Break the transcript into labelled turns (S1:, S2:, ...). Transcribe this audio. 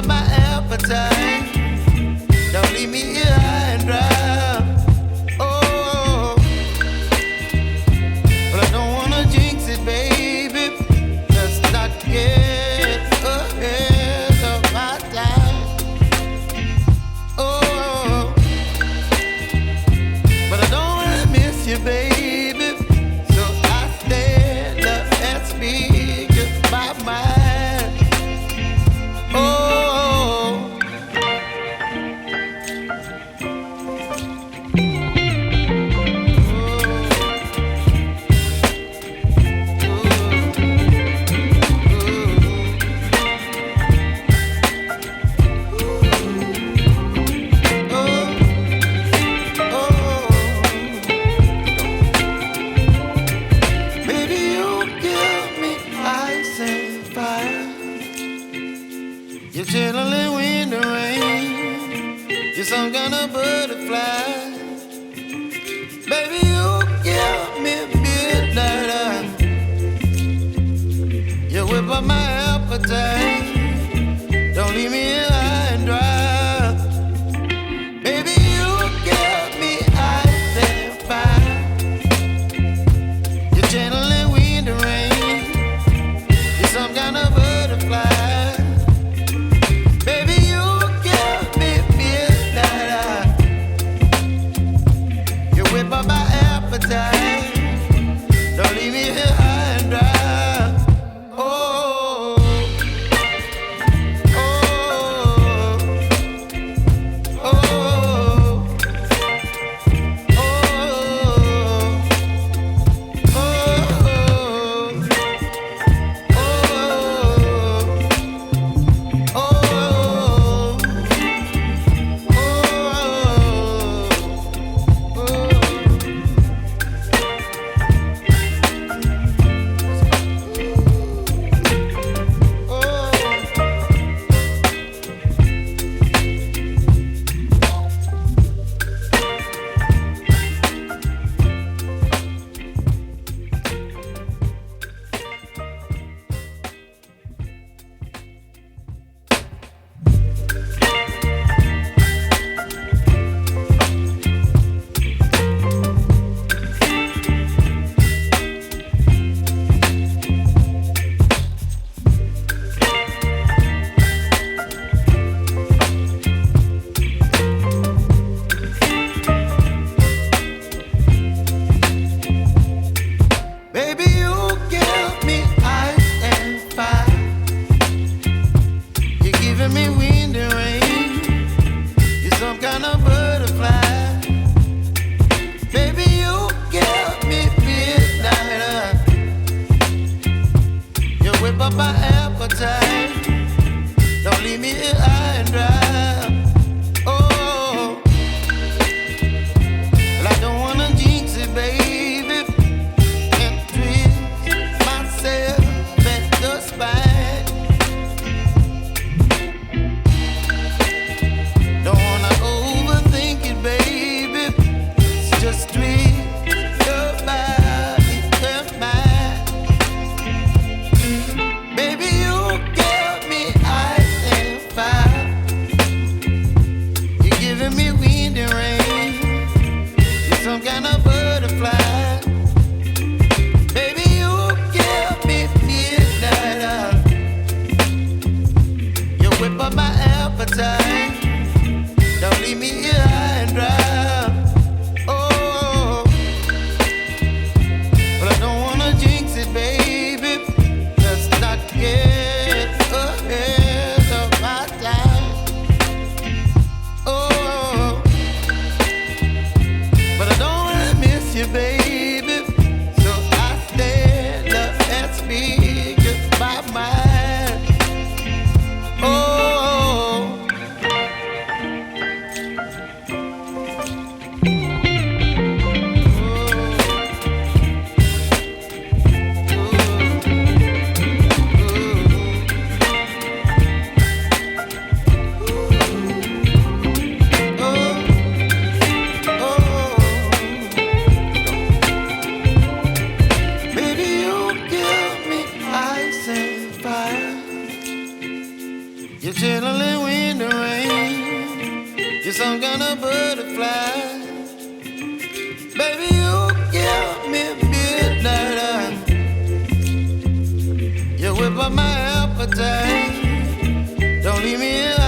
S1: up my appetite. Don't leave me here high and dry. Oh, but I don't wanna jinx it, baby. Let's not get ahead of my time. Oh, but I don't wanna miss you, baby. So I stand up and speak my mind. Oh. You're chilling in the rain. You're some kind of butterfly. Baby, you give me midnight. You whip up my appetite. Don't leave me here high and dry. Baby, you give me ice and fire. You're channeling wind and rain. You're some kind of butterfly. My appetite. Don't leave me here high and dry. Oh, oh, oh, oh, my appetite. Don't leave me here high and dry. Oh, well, I don't wanna jinx it, baby, and twist myself at the spine. Don't wanna overthink it, baby. It's just twist your body and mine. Some kind of butterfly. Baby, you give me midnight. You whip up my appetite. Don't leave me here high and dry. Oh, but I don't wanna jinx it, baby. Let's not get ahead of my time. Oh, but I don't wanna miss you, baby. So I stand up and speak my mind. Oh, You're chilling in the rain. You're some kind of butterfly. Baby, you give me midnight. You whip up my appetite. Don't leave me